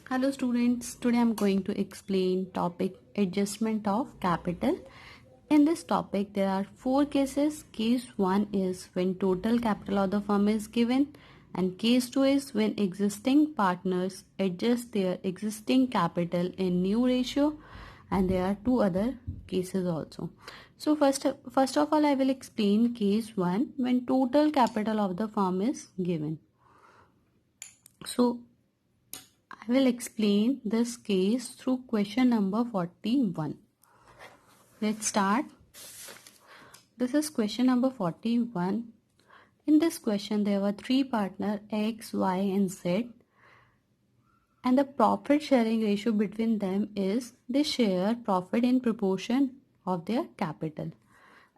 Hello students, today I am going to explain topic adjustment of capital. In this topic there are four cases. Case 1 is when total capital of the firm is given, and case 2 is when existing partners adjust their existing capital in new ratio, and there are two other cases also. So first of all I will explain case 1 when total capital of the firm is given. So I will explain this case through question number 41. Let's start. This is question number 41. In this question, there were three partners X, Y, and Z, and the profit sharing ratio between them is they share profit in proportion of their capital.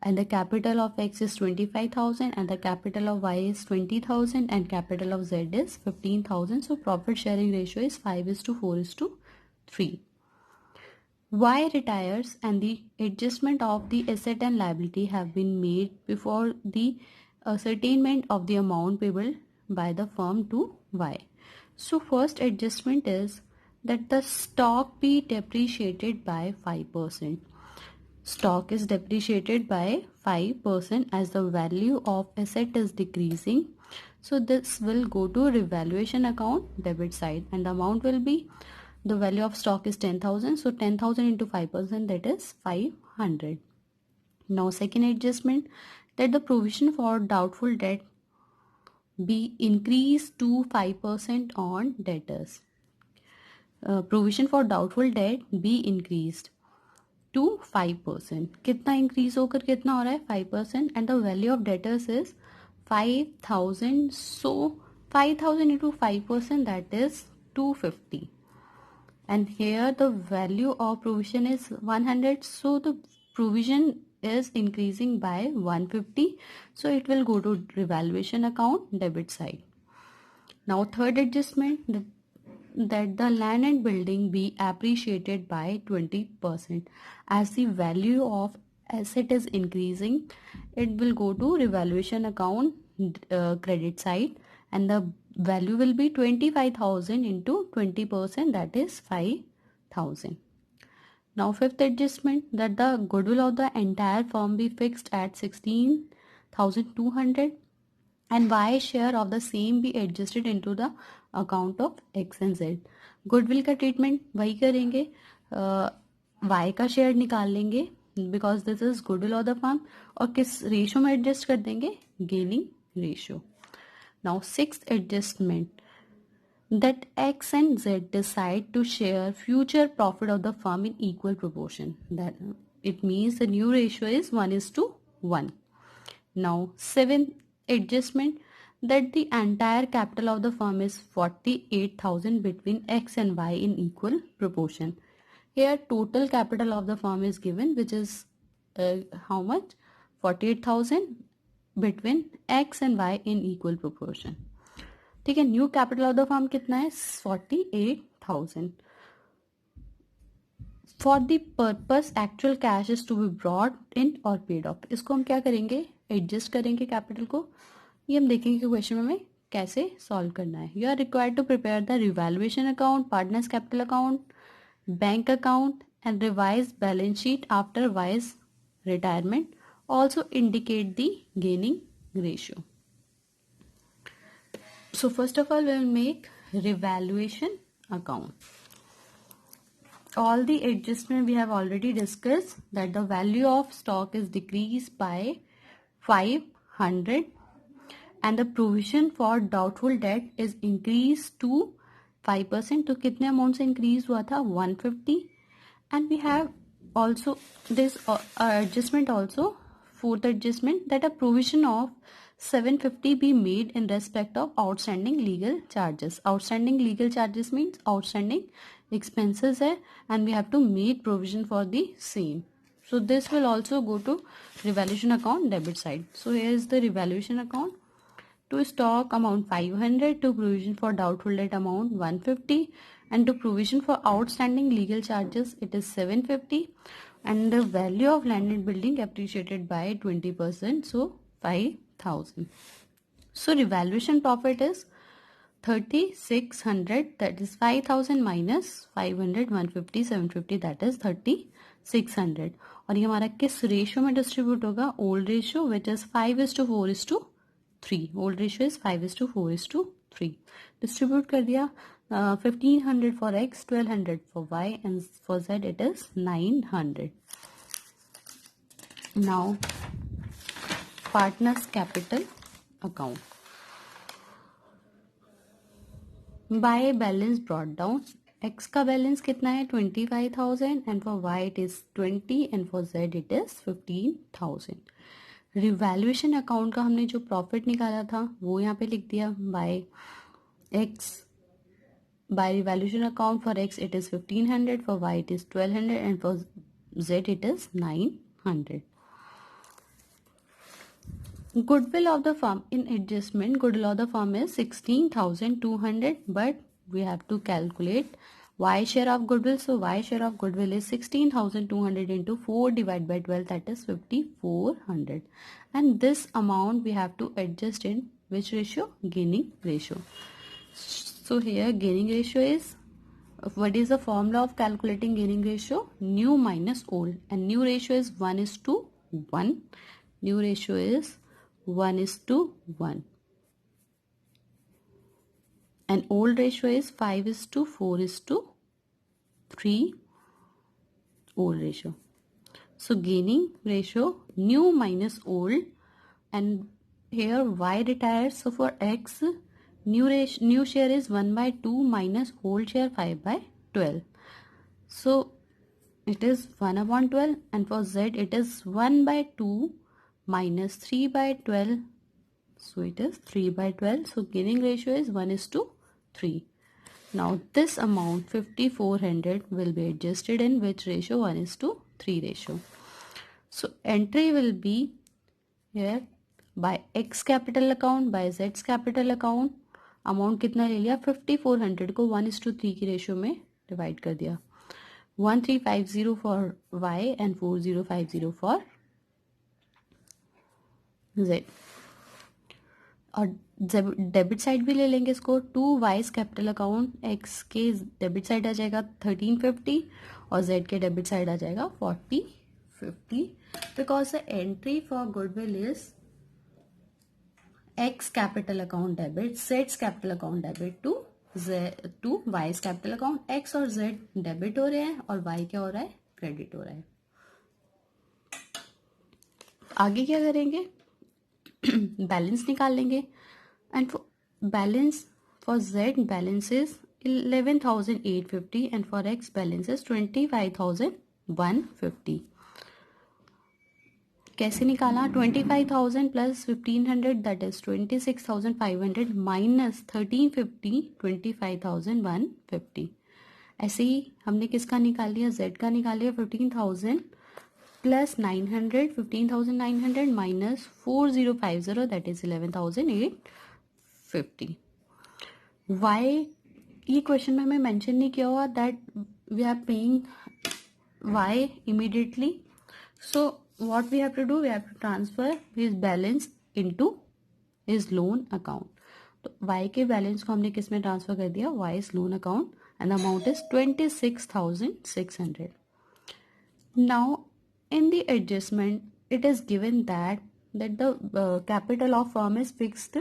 And the capital of X is 25,000 and the capital of Y is 20,000 and capital of Z is 15,000. So profit sharing ratio is 5:4:3. Y retires and the adjustment of the asset and liability have been made before the ascertainment of the amount payable by the firm to Y. So first adjustment is that the stock be depreciated by 5%. Stock is depreciated by 5% as the value of asset is decreasing. So this will go to revaluation account debit side, and the amount will be, the value of stock is 10,000. So 10,000 into 5%, that is 500. Now second adjustment, that the provision for doubtful debt be increased to 5% on debtors. Provision for doubtful debt be increased to 5%. कितना increase होकर कितना हो रहा है 5%, and the value of debtors is 5,000. So 5,000 into 5%, that is 250. And here the value of provision is 100. So the provision is increasing by 150. So it will go to revaluation account debit side. Now third adjustment, that the land and building be appreciated by 20%. As the value of asset is increasing, it will go to revaluation account credit side, and the value will be 25,000 into 20%, that is 5,000. Now fifth adjustment, that the goodwill of the entire firm be fixed at 16,200 and Y share of the same be adjusted into the account of X and Z. Goodwill का treatment वही करेंगे, Y का share निकाल लेंगे because this is goodwill of the firm, और किस ratio में adjust कर देंगे, gaining ratio. Now sixth adjustment, that X and Z decide to share future profit of the firm in equal proportion. That it means the new ratio is 1:1. Now seventh adjustment, that the entire capital of the firm is 48,000 between X and Y in equal proportion. Here total capital of the firm is given, which is how much, 48,000 between X and Y in equal proportion. ठीक है. New capital of the firm कितना है, 48,000. For the purpose actual cash is to be brought in और paid of. इसको हम क्या करेंगे, adjust करेंगे कैपिटल को. ये हम देखेंगे कि क्वेश्चन में हमें कैसे सॉल्व करना है. You are required to prepare the revaluation account, partners capital account, bank account and revise balance sheet after Y's retirement. Also indicate the gaining ratio. So first of all, we will make revaluation account. All the adjustment we have already discussed, that the value of stock is decreased by 500 and the provision for doubtful debt is increased to 5%. तो कितने amount से increase हुआ था, 150. And we have also this adjustment also, fourth adjustment, that a provision of 750 be made in respect of outstanding legal charges. Outstanding legal charges means outstanding expenses है, and we have to make provision for the same. So this will also go to revaluation account debit side. So here is the revaluation account. To stock amount 500, to provision for doubtful debt amount 150, and to provision for outstanding legal charges it is 750, and the value of land and building appreciated by 20%, so 5,000. So revaluation profit is 3600, that is 5000 minus 500, 150, 750, that is 3600. और ये हमारा किस ratio में distribute होगा? Old ratio, which is 5:4:3. Old ratio is 5:4:3. Distribute कर दिया. 1500 for X, 1200 for Y, and for Z it is 900. Now partners capital account. By balance brought down. X का balance कितना है? 25,000, and for Y it is 20, and for Z it is 15,000. Revaluation account का हमने जो profit निकाला था वो यहाँ पे लिख दिया. By X, by revaluation account for X it is 1500, for Y it is 1200, and for Z it is 900. Goodwill of the firm in adjustment. Goodwill of the firm is 16,200, but we have to calculate y share of goodwill. So y share of goodwill is 16,200 into 4 divided by 12, that is 5,400. And this amount we have to adjust in which ratio? Gaining ratio. So here gaining ratio is, what is the formula of calculating gaining ratio? New minus old, and new ratio is 1:1. New ratio is 1:1, and old ratio is 5:4:3. old ratio. So gaining ratio new minus old, and here y retires. So for x, new share is 1/2 minus old share 5/12. So it is 1/12, and for z it is 1/2 minus 3/12, so it is 3/12. So gaining ratio is 1:3. Now this amount 5,400 will be adjusted in which ratio? 1:3 ratio. So entry will be here by x capital account, by z's capital account. Amount कितना ले लिया? 5,400 को 1:3 की ratio में divide कर दिया. 1350 for y and 4050 for z. और debit side भी ले लेंगे इसको. 2 वाइज कैपिटल अकाउंट, x के डेबिट साइड आ जाएगा 1350 और z के डेबिट साइड आ जाएगा 4050, because the entry for goodwill is x capital account debit, z capital account debit to Y's capital account. x और z डेबिट हो रहे हैं और y क्या हो रहा है? क्रेडिट हो रहा है. आगे क्या करेंगे? बैलेंस निकाल लेंगे. And balance for z balance is 11,850, and for x balance is 25,150. कैसे निकाला? 25,000 प्लस 1,500, दैट इज 26,500 माइनस 1,350, 25,150. ऐसे ही हमने किसका निकाल लिया? z का निकाल लिया. 15,000 plus 900, 15,900 minus 4,050, that is 11,850. Y ये क्वेश्चन में हमें मेंशन नहीं किया हुआ that we are paying Y immediately. So what we have to do? We have to transfer his balance into his loan account. तो वाई के बैलेंस को हमने किस में ट्रांसफर कर दिया? Y's loan account, and amount is 26,600. Now in the adjustment it is given that the capital of firm is fixed,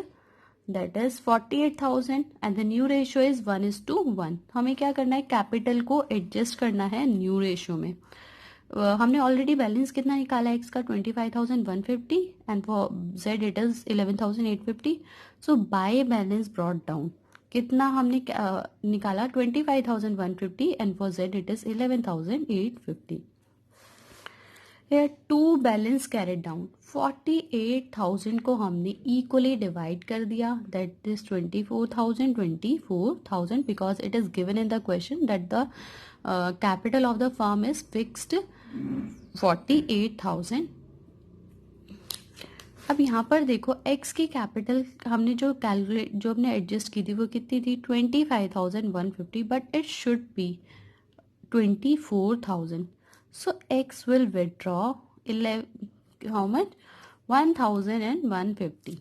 that is 48,000, and the new ratio is 1:1. हमें क्या करना है? कैपिटल को एडजस्ट करना है न्यू रेशियो में. हमने already balance कितना निकाला है? x का 25,150, and for z it is 11,850. So bye balance brought down कितना हमने निकाला? 25,150, and for z it is 11,850. Here two balance carried down. 48,000 को हमने equally divide कर दिया, that is 24,000 because it is given in the question that the capital of the firm is fixed 48,000. अब यहाँ पर देखो x की कैपिटल हमने जो हमने एडजस्ट की थी वो कितनी थी? 25,150, but it should be 24,000. So x will withdraw how much? 1,150.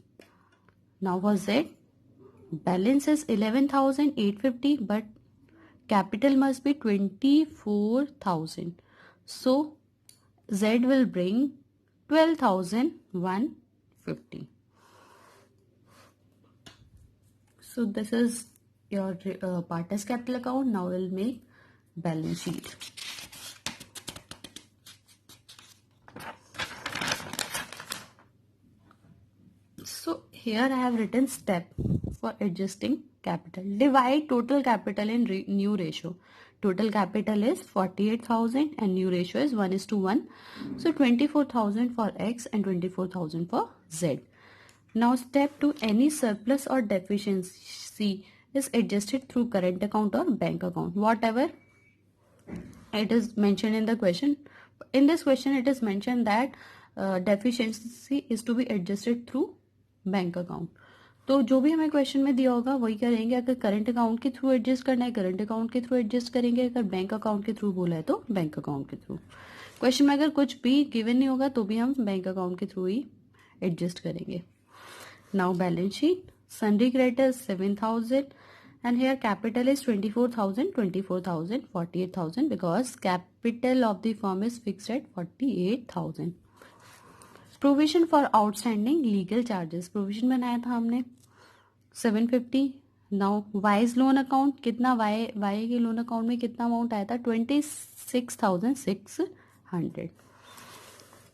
Now for z, balance is 11,850 but capital must be 24,000. So Z will bring 12,150. So this is your partners capital account. Now we'll make balance sheet. So here I have written step for adjusting capital. Divide total capital in new ratio. Total capital is 48,000 and new ratio is 1:1. So 24,000 for X and 24,000 for Z. Now step 2, any surplus or deficiency is adjusted through current account or bank account. Whatever it is mentioned in the question. In this question it is mentioned that deficiency is to be adjusted through bank account. तो जो भी हमें question में दिया होगा वही करेंगे. अगर करंट अकाउंट के थ्रू एडजस्ट करना है करंट अकाउंट के थ्रू एडजस्ट करेंगे. अगर बैंक अकाउंट के थ्रू बोला है तो बैंक अकाउंट के थ्रू. क्वेश्चन में अगर कुछ भी गिवन नहीं होगा तो भी हम बैंक अकाउंट के थ्रू ही एडजस्ट करेंगे. Now balance sheet. Sundry creditors 7,000 and here capital is 24,000, 24,000, 48,000 because capital of the firm is fixed at 48,000. Provision for outstanding legal charges. Provision बनाया था हमने 750. नाउ वाइज लोन अकाउंट कितना Y के loan account में कितना amount आया था 26,600.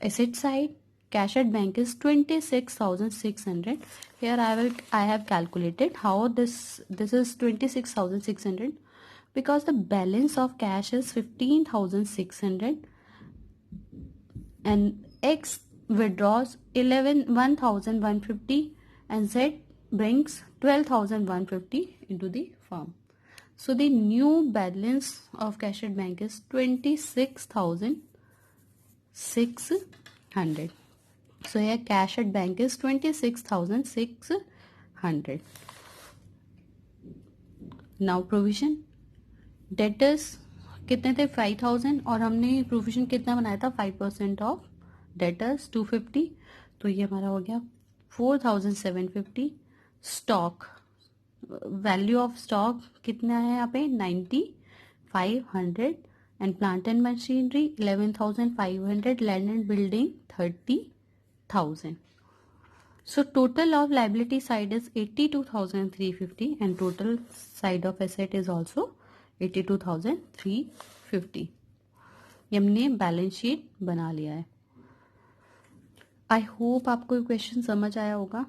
Asset side cash at bank is 26,600. Here I have calculated how this is 26,600 because the balance of cash is 15,600 and x withdraws 1,150 and Z brings 12,150 into the firm. So the new balance of cash at bank is 26,600. So here cash at bank is 26,600. Now provision. Debtors कितने थे 5,000 और हमने provision कितना बनाया था 5% of debtors 250. तो ये हमारा हो गया 4,750. स्टॉक वैल्यू ऑफ स्टॉक कितना है यहाँ पे 9,500 and plant and machinery 11,500. Land and building 30,000. So total of liability side is 82,350 and total side of asset is also 82,350. हमने बैलेंस शीट बना लिया है. आई होप आपको क्वेश्चन समझ आया होगा.